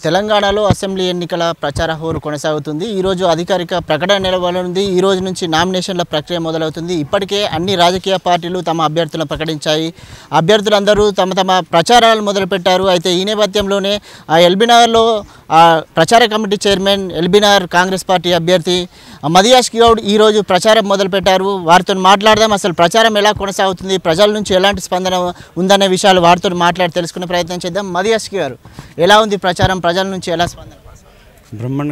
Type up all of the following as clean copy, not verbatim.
తెలంగాణలో అసెంబ్లీ ఎన్నికల ప్రచార హోరు కొనసాగుతుంది. ఈరోజు అధికారిక ప్రకటన నిలవనుంది. ఈ రోజు నుంచి నామినేషన్ల ప్రక్రియ మొదలవుతుంది. ఇప్పటికే అన్ని రాజకీయ పార్టీలు తమ అభ్యర్థులను ప్రకటించాయి. అభ్యర్థులందరూ తమ తమ ప్రచారాలు మొదలుపెట్టారు. అయితే ఈ నేపథ్యంలోనే ఎల్బీనగర్లో ప్రచార committee chairman LB Nagar Congress party అభ్యర్థి మదియాష్ గౌడ్ ఈరోజు ప్రచారం మొదలుపెట్టారు. వారితో మాట్లాడదాం. అసలు ప్రచారం ఎలా కొనసాగుతుంది, ప్రజల నుంచి ఎలాంటి స్పందన ఉందనే విషయాలు వారితో మాట్లాడి తెలుసుకునే ప్రయత్నం చేద్దాం. మదియాష్ గారు, ఎలా ఉంది ప్రచారం, ప్రజల నుంచి ఎలా స్పందన? బ్రహ్మాండ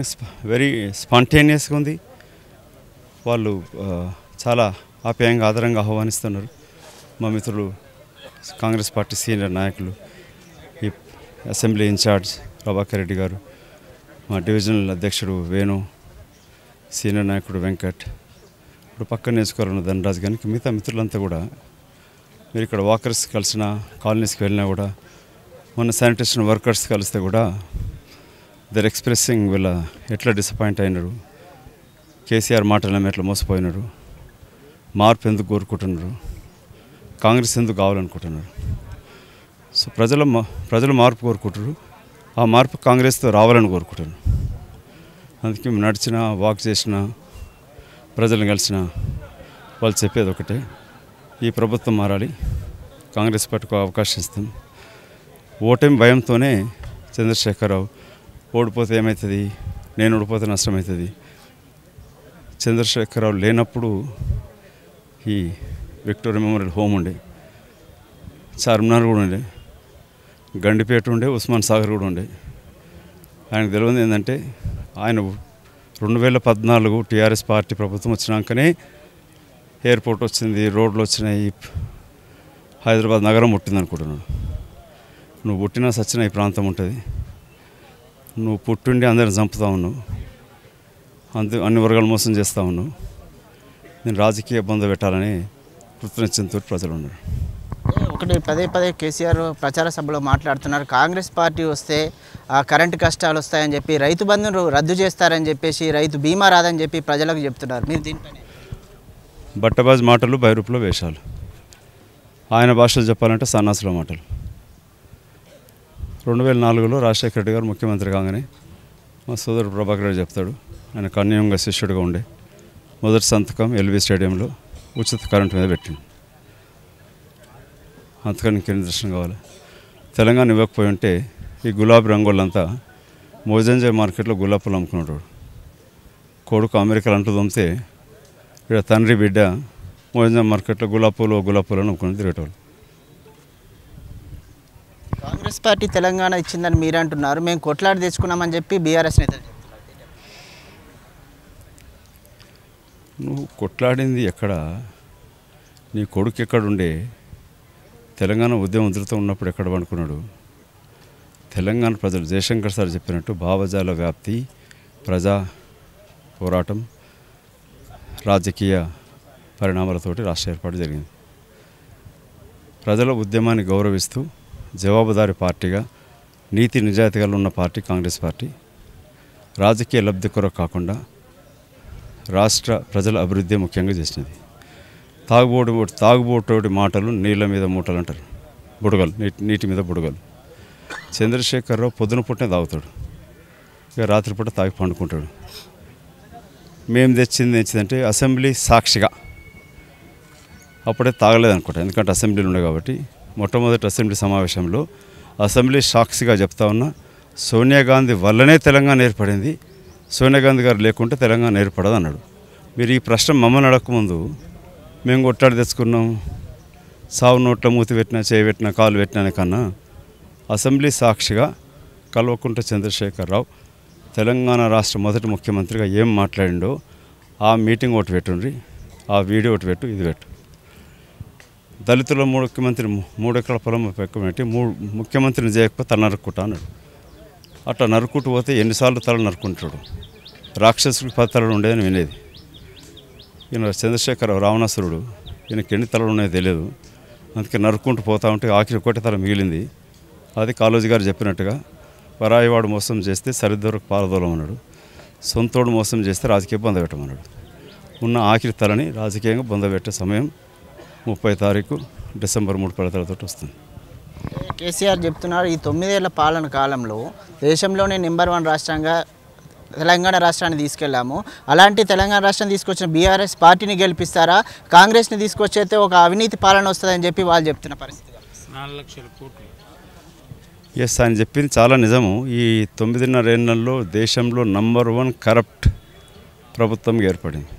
వెరీ స్పాంటేనియస్గా ఉంది. వాళ్ళు చాలా ఆప్యాయంగా ఆదరంగా ఆహ్వానిస్తున్నారు. మా మిత్రులు కాంగ్రెస్ పార్టీ సీనియర్ నాయకులు, ఈ అసెంబ్లీ ఇన్ఛార్జ్ ప్రభాకర్ రెడ్డి గారు, మా డివిజనల్ అధ్యక్షుడు వేణు, సీనియర్ నాయకుడు వెంకట్, ఇప్పుడు పక్కన నేర్చుకోవాలన్న ధనరాజు గారికి, మిగతా మిత్రులంతా కూడా మీరు ఇక్కడ వాకర్స్ కలిసిన కాలనీస్కి వెళ్ళినా కూడా, మొన్న శానిటేషన్ వర్కర్స్ కలిస్తే కూడా దర్ ఎక్స్ప్రెసింగ్ వీళ్ళ ఎట్లా డిసప్పాయింట్ అయినారు, కేసీఆర్ మాటల ఎట్లా మోసపోయినారు, మార్పు ఎందుకు కోరుకుంటున్నారు, కాంగ్రెస్ ఎందుకు కావాలనుకుంటున్నారు. సో ప్రజలు మార్పు కోరుకుంటారు. ఆ మార్పు కాంగ్రెస్తో రావాలని కోరుకుంటున్నారు. అందుకే నడిచినా వాక్ చేసినా ప్రజలను కలిసిన వాళ్ళు చెప్పేది ఒకటే, ఈ ప్రభుత్వం మారాలి, కాంగ్రెస్ పార్టీకి అవకాశం ఇస్తాం. ఓటమి భయంతోనే చంద్రశేఖరరావు ఓడిపోతే ఏమవుతుంది, నేను ఓడిపోతే నష్టమవుతుంది. చంద్రశేఖరరావు లేనప్పుడు ఈ విక్టోరియా మెమోరియల్ హోమ్ ఉండే, చార్మినార్ కూడా ఉండే, గండిపేట ఉండే, ఉస్మాన్ సాగర్ కూడా ఉండే. ఆయనకు తెలియదు ఏంటంటే, ఆయన 2014 టీఆర్ఎస్ పార్టీ ప్రభుత్వం వచ్చినాకనే ఎయిర్పోర్ట్ వచ్చింది, రోడ్లు వచ్చినాయి, హైదరాబాద్ నగరం పుట్టింది అనుకుంటున్నాడు. నువ్వు పుట్టినా సచ్చినా ఈ ప్రాంతం ఉంటుంది. నువ్వు పుట్టుండి అందరిని చంపుతా ఉన్నావు, అన్ని వర్గాలు మోసం చేస్తూ ఉన్నావు. నేను రాజకీయ బంధు పెట్టాలని కృతజ్ఞతతో ప్రజలు ఉన్నారు. ఒకటి పదే కేసీఆర్ ప్రచార సభలో మాట్లాడుతున్నారు, కాంగ్రెస్ పార్టీ వస్తే కరెంటు కష్టాలు వస్తాయని చెప్పి, రైతు బంధును రద్దు చేస్తారని చెప్పేసి, రైతు బీమా రాదని చెప్పి ప్రజలకు చెప్తున్నారు. మీరు దీనిపైన? బట్టబాజు మాటలు, బైరూపులో వేషాలు. ఆయన భాషలో చెప్పాలంటే సన్నాసుల మాటలు. 2004లో రాజశేఖర రెడ్డి గారు ముఖ్యమంత్రి కాగానే మా సోదరుడు ప్రభాకర్ రెడ్డి చెప్తాడు, ఆయన కన్యంగా శిష్యుడిగా ఉండే మొదటి సంతకం ఎల్బీ స్టేడియంలో ఉచిత కరెంటు మీద పెట్టింది. అంతకని ఇంకేం దర్శనం కావాలి. తెలంగాణ ఇవ్వకపోయి ఉంటే ఈ గులాబీ రంగులంతా మోజంజాయ్ మార్కెట్లో గులాబీ పూలు అమ్ముకున్నాడు. కొడుకు అమెరికాలో అంటూ దొమ్మితే ఇక్కడ తండ్రి బిడ్డ మోజంజాయ్ మార్కెట్లో గులాబీ పూలు అని అమ్ముకుని తిరిగేటోళ్ళు. కాంగ్రెస్ పార్టీ తెలంగాణ ఇచ్చిందని మీరు అంటున్నారు, మేము కొట్లాడి తెచ్చుకున్నామని చెప్పి బీఆర్ఎస్ నేతలు చెప్తున్నారు. నువ్వు కొట్లాడింది ఎక్కడ? నీ కొడుకు ఎక్కడుండే? తెలంగాణ ఉద్యమం ఉధృతం ఉన్నప్పుడు ఎక్కడ పడుకున్నాడు? తెలంగాణ ప్రజలు జయశంకర్ సార్ చెప్పినట్టు భావజాల వ్యాప్తి, ప్రజా పోరాటం, రాజకీయ పరిణామాలతోటి రాష్ట్ర ఏర్పాటు జరిగింది. ప్రజల ఉద్యమాన్ని గౌరవిస్తూ జవాబుదారీ పార్టీగా నీతి నిజాయితీగా ఉన్న పార్టీ కాంగ్రెస్ పార్టీ. రాజకీయ లబ్ధి కొరకు కాకుండా రాష్ట్ర ప్రజల అభివృద్ధి ముఖ్యంగా చేసినది. తాగుబోటు మాటలు నీళ్ళ మీద మూటలు అంటారు, బుడగలు, నీటి మీద బుడగలు. చంద్రశేఖరరావు పొద్దున పుట్టిన తాగుతాడు, ఇక రాత్రిపూట తాగి పండుకుంటాడు. మేము తెచ్చిందంటే అసెంబ్లీ సాక్షిగా, అప్పుడే తాగలేదనుకుంటా, ఎందుకంటే అసెంబ్లీలు ఉండే కాబట్టి. మొట్టమొదటి అసెంబ్లీ సమావేశంలో అసెంబ్లీ సాక్షిగా చెప్తా ఉన్నా, సోనియా గాంధీ వల్లనే తెలంగాణ ఏర్పడింది, సోనియా గాంధీ గారు లేకుంటే తెలంగాణ ఏర్పడదు అన్నాడు. మీరు ఈ ప్రశ్న మమ్మల్ని అడగకముందు మేము కొట్లాడి తెచ్చుకున్నాం, సావు నోట్ల మూతి పెట్టినా, చేయి పెట్టినా, కాలు పెట్టినా కన్నా అసెంబ్లీ సాక్షిగా కల్వకుంట్ల చంద్రశేఖరరావు తెలంగాణ రాష్ట్ర మొదటి ముఖ్యమంత్రిగా ఏం మాట్లాడిండో ఆ మీటింగ్ ఒకటి పెట్టుండ్రి, ఆ వీడియో ఒకటి పెట్టు, ఇది పెట్టు. దళితుల ముఖ్యమంత్రి 3 ఎకరాల పొలం పెట్టి ముఖ్యమంత్రిని చేయకపోతే తల నరుక్కుంటా అన్నాడు. అట్లా నరుక్కుంటూ పోతే ఎన్నిసార్లు తల నరుక్కుంటాడు? రాక్షసుడికి 10 తలలు ఉండేదని వినేది. ఈయన చంద్రశేఖరరావు రావణాసురుడు, ఈయనకి ఎన్ని తలలు ఉన్నాయో తెలియదు. అందుకే నరుక్కుంటూ పోతా ఉంటే ఆఖరి ఒకటి తల మిగిలింది. అది కాళోజీ గారు చెప్పినట్టుగా, పరాయివాడు మోసం చేస్తే సరిద్దరకు పారదోలం అన్నాడు, సొంతోడు మోసం చేస్తే రాజకీయ బంధపెట్టమన్నాడు. ఉన్న ఆఖరి తలని రాజకీయంగా బంధపెట్టే సమయం 30 తారీఖు డిసెంబర్ 3 పడతలతో వస్తుంది. కేసీఆర్ చెప్తున్నారు ఈ 9 ఏళ్ల పాలన కాలంలో దేశంలోనే నెంబర్ 1 రాష్ట్రంగా తెలంగాణ రాష్ట్రాన్ని తీసుకెళ్ళాము. అలాంటి తెలంగాణ రాష్ట్రం తీసుకొచ్చిన బీఆర్ఎస్ పార్టీని గెలిపిస్తారా, కాంగ్రెస్ని తీసుకొచ్చైతే ఒక అవినీతి పాలన వస్తుందని చెప్పి వాళ్ళు చెప్తున్న పరిస్థితి. 4 లక్షల కోట్లు. ఎస్, ఆయన చెప్పింది చాలా నిజము. ఈ 9.5 ఏళ్లలో దేశంలో నంబర్ 1 కరప్ట్ ప్రభుత్వం ఏర్పడింది.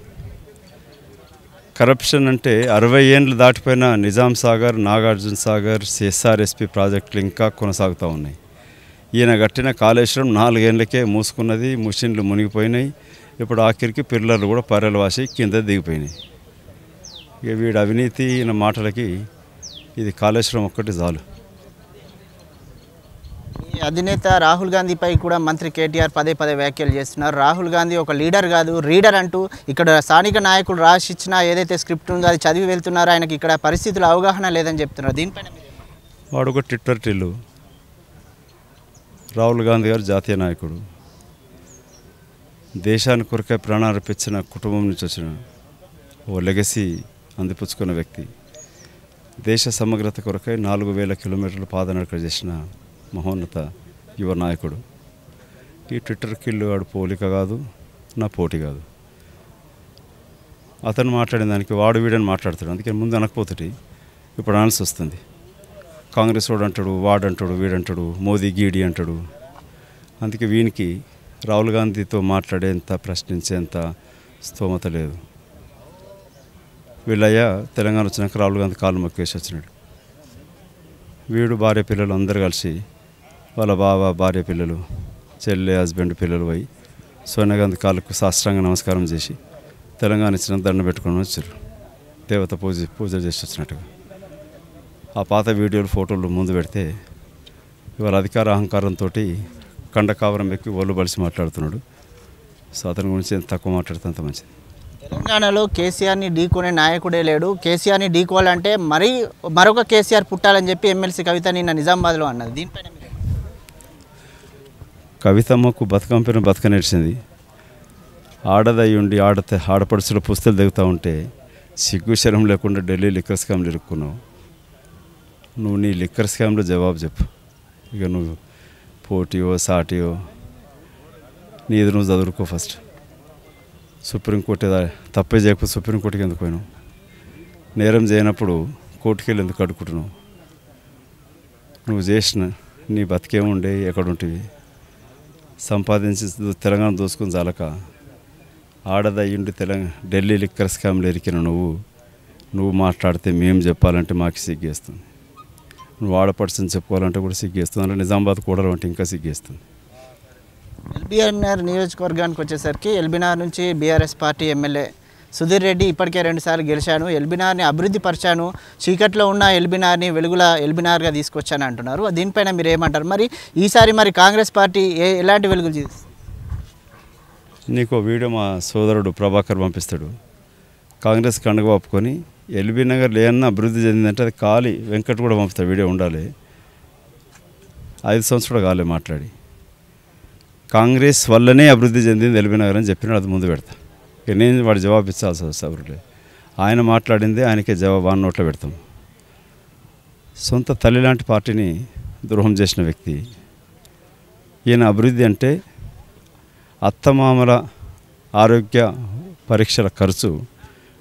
కరప్షన్ అంటే 60 ఏళ్ళు దాటిపోయిన నిజాం సాగర్, నాగార్జున సాగర్, ఎస్ఆర్ఎస్పి ప్రాజెక్టులు ఇంకా కొనసాగుతూ ఉన్నాయి. ఈయన కట్టిన కాళేశ్వరం 4 ఏళ్ళకే మూసుకున్నది, ముషిన్లు మునిగిపోయినాయి. ఇప్పుడు ఆఖరికి పిల్లలు కూడా పర్రెలు వాసి కింద దిగిపోయినాయి. ఇక వీడి అవినీతి ఈయన మాటలకి ఇది కాళేశ్వరం ఒక్కటి చాలు. ఈ అధినేత రాహుల్ గాంధీపై కూడా మంత్రి కేటీఆర్ పదే వ్యాఖ్యలు చేస్తున్నారు. రాహుల్ గాంధీ ఒక లీడర్ కాదు, రీడర్ అంటూ ఇక్కడ స్థానిక నాయకులు రాసిచ్చిన ఏదైతే స్క్రిప్ట్ ఉందో అది చదివి వెళ్తున్నారో, ఆయనకి ఇక్కడ పరిస్థితుల అవగాహన లేదని చెప్తున్నారు. దీనిపైన వాడు ఒక ట్విట్టర్ టిల్లు. రాహుల్ గాంధీ గారు జాతీయ నాయకుడు, దేశానికి కొరకై ప్రాణార్పించిన కుటుంబం నుంచి వచ్చిన ఓ లెగసీ అందిపుచ్చుకున్న వ్యక్తి, దేశ సమగ్రత కొరకై 4000 కిలోమీటర్లు పాదనడక చేసిన మహోన్నత యువ నాయకుడు. ఈ ట్విట్టర్ కిల్లు వాడు పోలిక కాదు, నా పోటీ కాదు. అతను మాట్లాడిన దానికి వాడు వీడని మాట్లాడతాడు. అందుకని ముందు అనకపోతే ఇప్పుడు ఆన్సర్ వస్తుంది. కాంగ్రెస్ వాడు అంటాడు, వాడంటాడు, వీడంటాడు, మోదీ గీడి అంటాడు. అందుకే వీనికి రాహుల్ గాంధీతో మాట్లాడేంత, ప్రశ్నించేంత స్తోమత లేదు. వీళ్ళయ్య తెలంగాణ వచ్చినాక రాహుల్ గాంధీ కాళ్ళు మొక్కేసి వచ్చినాడు. వీడు భార్య పిల్లలు అందరు కలిసి వాళ్ళ బావ, భార్య పిల్లలు, చెల్లె, హస్బెండ్, పిల్లలు పోయి సోనియా గాంధీ కాళ్ళకు సాష్టాంగ నమస్కారం చేసి తెలంగాణ ఇచ్చిన దండ పెట్టుకొని వచ్చారు. దేవత పూజ చేసి వచ్చినట్టుగా. ఆ పాత వీడియోలు, ఫోటోలు ముందు పెడితే ఇవాళ అధికార అహంకారంతో కండకావరం ఎక్కి ఒళ్ళు బలిసి మాట్లాడుతున్నాడు. సో అతని గురించి ఎంత తక్కువ మాట్లాడితే అంత మంచిది. తెలంగాణలో కేసీఆర్ని ఢీకొనే నాయకుడే లేడు. కేసీఆర్ని ఢీకోవాలంటే మరొక కేసీఆర్ పుట్టాలని చెప్పి ఎమ్మెల్సీ కవిత నిన్న నిజామాబాద్లో అన్నది. దీనిపైన కవితమ్మకు బతుకంపిన బతుక నేర్చింది. ఆడదయ్యుండి ఆడపడుచుల పుస్తలు దిగుతూ ఉంటే సిగ్గుశరం లేకుండా ఢిల్లీ లిక్కర్ స్కామ్లు ఇరుక్కున్నావు. నువ్వు నీ లిక్కర్ స్కామ్లో జవాబు చెప్పు. ఇక నువ్వు పోటీయో సాటియో నీది నువ్వు చదువుకో ఫస్ట్. సుప్రీంకోర్టు తప్పే చేయకపోతే సుప్రీంకోర్టుకి ఎందుకు పోయినావు? నేరం చేయనప్పుడు కోర్టుకి వెళ్ళి ఎందుకు అడుక్కుంటున్నావు? నువ్వు చేసిన నీ బతికేముండే, ఎక్కడుంటివి? సంపాదించి తెలంగాణ దోసుకుని చాలక ఆడదయ్యుండి ఢిల్లీ లిక్కర్ స్కామ్లు ఎరికిన నువ్వు మాట్లాడితే మేము చెప్పాలంటే మాకు సిగ్గేస్తుంది. నువ్వు ఆడపడుచుని చెప్పుకోవాలంటే కూడా సిగ్గేస్తుంది. అలా నిజామాబాద్ కూడలు అంటే ఇంకా సిగ్గేస్తుంది. ఎల్బీనగర్ నియోజకవర్గానికి వచ్చేసరికి ఎల్బీనగర్ నుంచి BRS party MLA Sudheer Reddy ఇప్పటికే 2 సార్లు గెలిచాను, ఎల్బీనగర్ని అభివృద్ధి పరిచాను, చీకట్లో ఉన్న ఎల్బీనగర్ని వెలుగుల ఎల్బీనగర్గా తీసుకొచ్చాను అంటున్నారు. దీనిపైన మీరు ఏమంటారు? మరి ఈసారి కాంగ్రెస్ పార్టీ ఎలాంటి వెలుగులు చేస్తుంది? నీకు వీడియో మా సోదరుడు ప్రభాకర్ పంపిస్తాడు. కాంగ్రెస్ కండుగ ఒప్పుకొని ఎల్బీనగర్ ఏమన్నా అభివృద్ధి చెందిందంటే అది ఖాళీ వెంకట్ కూడా పంపుతాడు. వీడియో ఉండాలి. 5 సంవత్సరాలు కాలే మాట్లాడి కాంగ్రెస్ వల్లనే అభివృద్ధి చెందింది ఎల్బీనగర్ అని చెప్పినాడు. అది ముందు పెడతా. ఇక నేను వాడు జవాబు ఇచ్చాల్సి వస్తుంది. ఆయన మాట్లాడిందే ఆయనకే జవాబు ఆ నోట్లో పెడతాం. సొంత తల్లి లాంటి పార్టీని ద్రోహం చేసిన వ్యక్తి ఈయన. అభివృద్ధి అంటే అత్తమామల ఆరోగ్య పరీక్షల ఖర్చు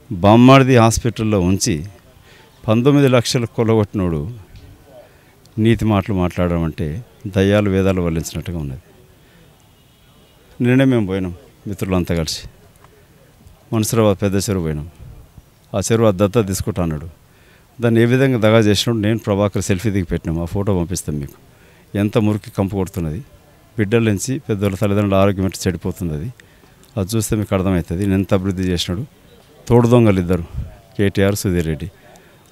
బామ్మర్ది హాస్పిటల్లో ఉంచి 19 లక్షలు కొల్లగొట్టినోడు నీతి మాటలు మాట్లాడడం అంటే దయ్యాలు వేదాలు వల్లించినట్టుగా ఉన్నది. నిన్నే మేము పోయినాం మిత్రులంతా కలిసి మనసురాబాద్ పెద్ద చెరువు పోయినాం. ఆ చెరువు దత్తా తీసుకుంటా అన్నాడు. దాన్ని ఏ విధంగా దగా చేసినాడు నేను ప్రభాకర్ సెల్ఫీ దిగి పెట్టినాం. ఆ ఫోటో పంపిస్తాం మీకు. ఎంత మురికి కంపు కొడుతున్నది, బిడ్డల నుంచి పెద్దోళ్ళ తల్లిదండ్రుల ఆరోగ్యం ఎట్లా చెడిపోతుంది. అది చూస్తే మీకు అర్థమవుతుంది నేను ఎంత అభివృద్ధి చేసినాడు. తోడు దొంగలు ఇద్దరు, కేటీఆర్, సుధీర్ రెడ్డి.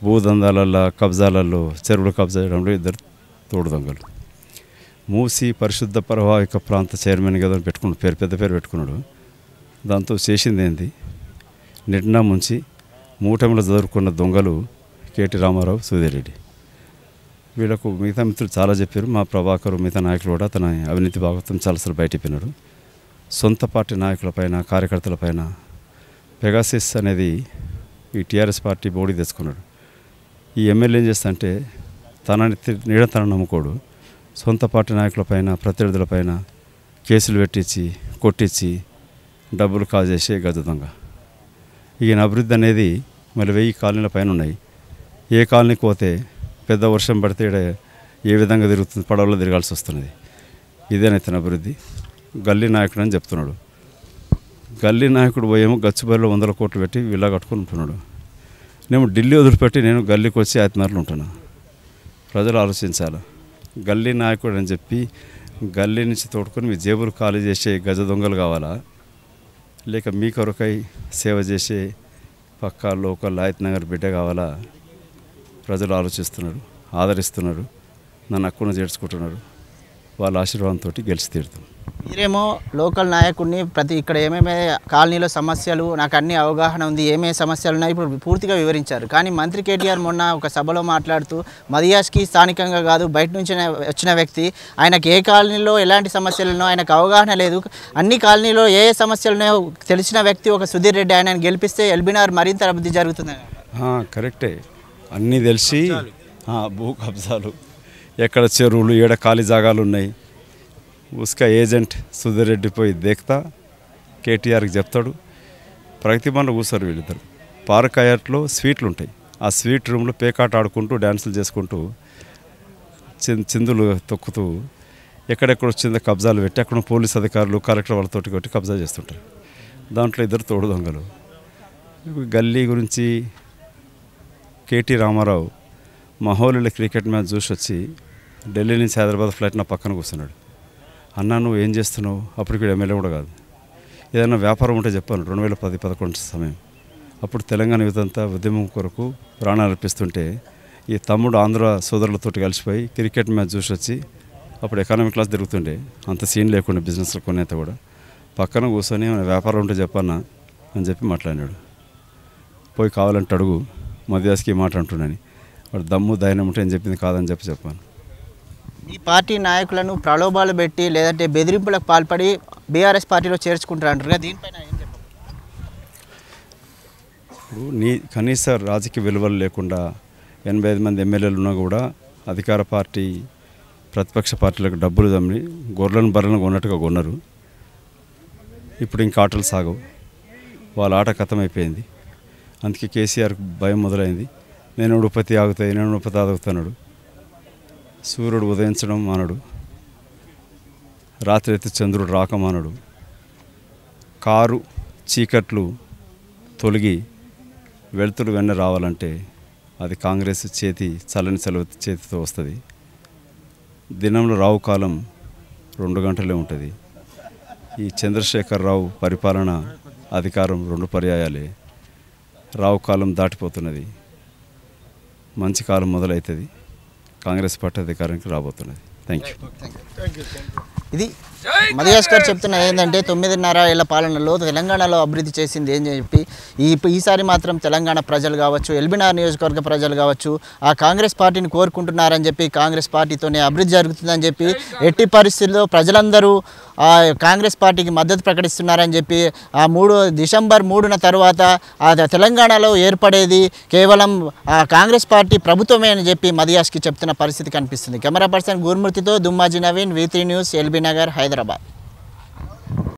భూదందాలల్లో, కబ్జాలలో, చెరువులు కబ్జా చేయడంలో ఇద్దరు తోడు దొంగలు. మూసి పరిశుద్ధ ప్రవాహిక ప్రాంత చైర్మన్ కదా పెట్టుకున్నాడు, పెద్ద పేరు పెట్టుకున్నాడు. దాంతో చేసింది ఏంది? నిండా ముంచి మూటమిలో చదువుకున్న దొంగలు కేటీ రామారావు, సుధీర్ రెడ్డి. వీళ్ళకు మిగతా మిత్రులు చాలా చెప్పారు. మా ప్రభాకర్ మిగతా నాయకులు కూడా తన అవినీతి భాగవతం చాలాసార్లు బయటపోయినాడు. సొంత పార్టీ నాయకులపైన, కార్యకర్తలపైన పెగాసిస్ అనేది ఈ టీఆర్ఎస్ పార్టీ బోడీ తెచ్చుకున్నాడు. ఈ ఎమ్మెల్యే ఏం చేస్తా అంటే తన నమ్ముకోడు. సొంత పార్టీ నాయకులపైన ప్రత్యర్థులపైన కేసులు పెట్టించి కొట్టించి డబ్బులు కాజేసే గజ దొంగ. ఈయన అభివృద్ధి అనేది మళ్ళీ 1000 కాలనీల పైన ఉన్నాయి. ఏ కాలనీకి పోతే పెద్ద వర్షం పడితే ఏ విధంగా తిరుగుతుంది, పడవలో తిరగాల్సి వస్తున్నది. ఇదేనైతే అభివృద్ధి. గల్లీ నాయకుడు అని చెప్తున్నాడు. గల్లీ నాయకుడు పోయేమో గచ్చిబరిలో 100 కోట్లు పెట్టి విల్లా కట్టుకొని ఉంటున్నాడు. నేను ఢిల్లీ వదిలిపెట్టి నేను గల్లీకి వచ్చి 5 నెలలు ఉంటున్నా. ప్రజలు ఆలోచించాలి. గల్లీ నాయకుడు అని చెప్పి గల్లీ నుంచి తోడుకొని మీ జేబులు ఖాళీ చేసే గజ దొంగలు కావాలా, లేక మీ కొరకై సేవ చేసే పక్కా లోకల్ లాయత్ నగర్ బిడ్డ కావాలా? ప్రజలు ఆలోచిస్తున్నారు, ఆదరిస్తున్నారు, నన్ను హక్కును చేర్చుకుంటున్నారు. వాళ్ళ ఆశీర్వాదంతో గెలిచి తీరుతాం. మీరేమో లోకల్ నాయకుడిని ఇక్కడ ఏమేమి కాలనీలో సమస్యలు నాకు అన్ని అవగాహన ఉంది, ఏమేమి సమస్యలు ఉన్నాయి ఇప్పుడు పూర్తిగా వివరించారు. కానీ మంత్రి కేటీఆర్ మొన్న ఒక సభలో మాట్లాడుతూ మదియాస్కి స్థానికంగా కాదు బయట నుంచి వచ్చిన వ్యక్తి, ఆయనకు ఏ కాలనీలో ఎలాంటి సమస్యలు ఉన్నాయో ఆయనకు అవగాహన లేదు, అన్ని కాలనీలో ఏ సమస్యలు ఉన్నాయో తెలిసిన వ్యక్తి ఒక సుధీర్ రెడ్డి, ఆయనను గెలిపిస్తే ఎల్బీనగర్ మరింత అభివృద్ధి జరుగుతుంది. కరెక్టే, అన్నీ తెలిసి భూ కబ్జాలు, ఎక్కడ చెరువులు, ఏడ ఖాళీ జాగాలు ఉన్నాయి, ఉస్కా ఏజెంట్ సుధీర్ రెడ్డి పోయి దేక్తా కేటీఆర్కి చెప్తాడు. ప్రగతి భవన్లో కూర్చోరు వీళ్ళిద్దరు. పార్క్ హయాట్లో స్వీట్లు ఉంటాయి. ఆ స్వీట్ రూమ్లో పేకాట ఆడుకుంటూ డ్యాన్సులు చేసుకుంటూ చిందులు తొక్కుతూ ఎక్కడెక్కడ వచ్చిందో కబ్జాలు పెట్టి అక్కడ పోలీస్ అధికారులు కలెక్టర్ వాళ్ళతోటి కొట్టి కబ్జా చేస్తుంటారు. దాంట్లో 2 తోడు దొంగలు. గల్లీ గురించి కేటీ రామారావు మహోలీలో క్రికెట్ మ్యాచ్ చూసి వచ్చి ఢిల్లీ నుంచి హైదరాబాద్ ఫ్లైట్ నా పక్కన కూర్చున్నాడు. అన్నా నువ్వు ఏం చేస్తున్నావు? అప్పటికి ఎమ్మెల్యే కూడా కాదు. ఏదైనా వ్యాపారం ఉంటే చెప్పాను. 2010-11 సమయం. అప్పుడు తెలంగాణ యువతంతా ఉద్యమం కొరకు ప్రాణాలు అర్పిస్తుంటే ఈ తమ్ముడు ఆంధ్ర సోదరులతో కలిసిపోయి క్రికెట్ మ్యాచ్ చూసి వచ్చి అప్పుడు ఎకానమీ క్లాస్ తిరుగుతుండే, అంత సీన్ లేకుండా బిజినెస్లో కొనేత కూడా పక్కన కూర్చొని వ్యాపారం ఉంటే చెప్పన్నా అని చెప్పి మాట్లాడినాడు. పోయి కావాలంటే అడుగు మధ్యాస్కి మాట అంటున్నాను. వాడు దమ్ము ధైర్యం ఉంటే అని చెప్పింది కాదని చెప్పాను. ఈ పార్టీ నాయకులను ప్రలోభాలు పెట్టి లేదంటే బెదిరింపులకు పాల్పడి బీఆర్ఎస్ పార్టీలో చేర్చుకుంటారు అంటారు, దీనిపైన ఏం చెప్పారు? ఇప్పుడు కనీస రాజకీయ విలువలు లేకుండా 85 మంది ఎమ్మెల్యేలు ఉన్నా కూడా అధికార పార్టీ ప్రతిపక్ష పార్టీలకు డబ్బులు దమ్మి గొర్రెలను బర్రెలను కొన్నట్టుగా కొన్నారు. ఇప్పుడు ఇంకా ఆటలు సాగవు. వాళ్ళ ఆట కథమైపోయింది. అందుకే కేసీఆర్కి భయం మొదలైంది. నేను ఉడుపతి ఆగుతాయి, నేను ఉడుపతి ఆగుతున్నాడు. సూర్యుడు ఉదయించడం మానడు, రాత్రి అయితే చంద్రుడు రాక మానడు. కారు చీకట్లు తొలగి వెలుతురు వెన్న రావాలంటే అది కాంగ్రెస్ చల్లని సెలవు చేతితో వస్తుంది. దినంలో రావు కాలం 2 గంటలే ఉంటుంది. ఈ చంద్రశేఖరరావు పరిపాలన అధికారం 2 పర్యాయాలే. రావు కాలం దాటిపోతున్నది, మంచి కాలం మొదలవుతుంది. కాంగ్రెస్ పార్టీ అధికారానికి రాబోతున్నది. Thank you. ఇది మదియాస్ గారు చెప్తున్నది ఏంటంటే 9.5 ఏళ్ల పాలనలో తెలంగాణలో అభివృద్ధి చేసింది ఏం చెప్పి ఈసారి మాత్రం తెలంగాణ ప్రజలు కావచ్చు, ఎల్బీనగర్ నియోజకవర్గ ప్రజలు కావచ్చు ఆ కాంగ్రెస్ పార్టీని కోరుకుంటున్నారని చెప్పి, కాంగ్రెస్ పార్టీతోనే అభివృద్ధి జరుగుతుందని చెప్పి, ఎట్టి పరిస్థితుల్లో ప్రజలందరూ కాంగ్రెస్ పార్టీకి మద్దతు ప్రకటిస్తున్నారని చెప్పి, డిసెంబర్ 3న తర్వాత తెలంగాణలో ఏర్పడేది కేవలం కాంగ్రెస్ పార్టీ ప్రభుత్వమే అని చెప్పి మదియాస్కి చెప్తున్న పరిస్థితి కనిపిస్తుంది. కెమెరా పర్సన్ గురుమూర్తితో దుమ్మాజీ నవీన్, V3 న్యూస్, ఎల్బీనగర్, హైదరాబాద్.